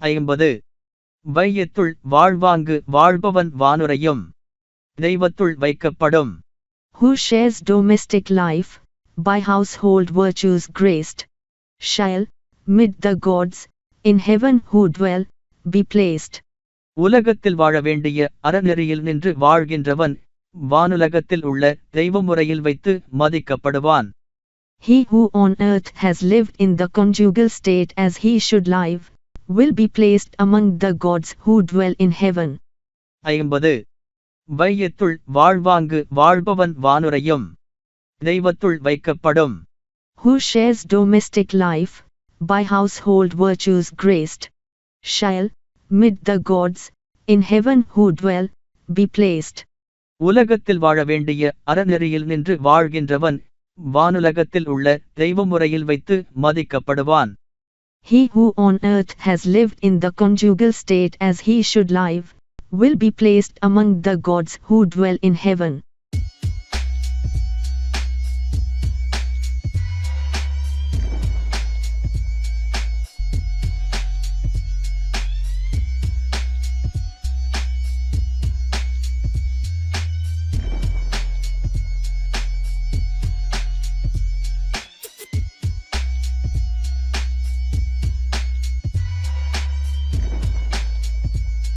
50 வையத்துள் வாழ்வாங்கு வாழ்பவன் வானுரையும் தெய்வத்துள் வைக்கப்படும். Who shares domestic life, by household virtues graced, shall, mid the gods, in heaven who dwell, be placed. உலகத்தில் வாழ வேண்டிய அறநெறியில் நின்று வாழ்கின்றவன் வானுலகத்தில் உள்ள தெய்வமுறையில் வைத்து மதிக்கப்படுவான். He who on earth has lived in the conjugal state as he should live, will be placed among the gods who dwell in heaven. 50 வையத்துள் வாழ்வாங்கு வாழ்பவன் வானுரையும் தெய்வத்துள் வைக்கப்படும். Who shares domestic life, by household virtues graced, shall, mid the gods, in heaven who dwell, be placed. உலகத்தில் வாழ வேண்டிய அறநெறியில் நின்று வாழ்கின்றவன் வானுலகத்தில் உள்ள தெய்வமுறையில் வைத்து மதிக்கப்படுவான். He who on earth has lived in the conjugal state as he should live, will be placed among the gods who dwell in heaven.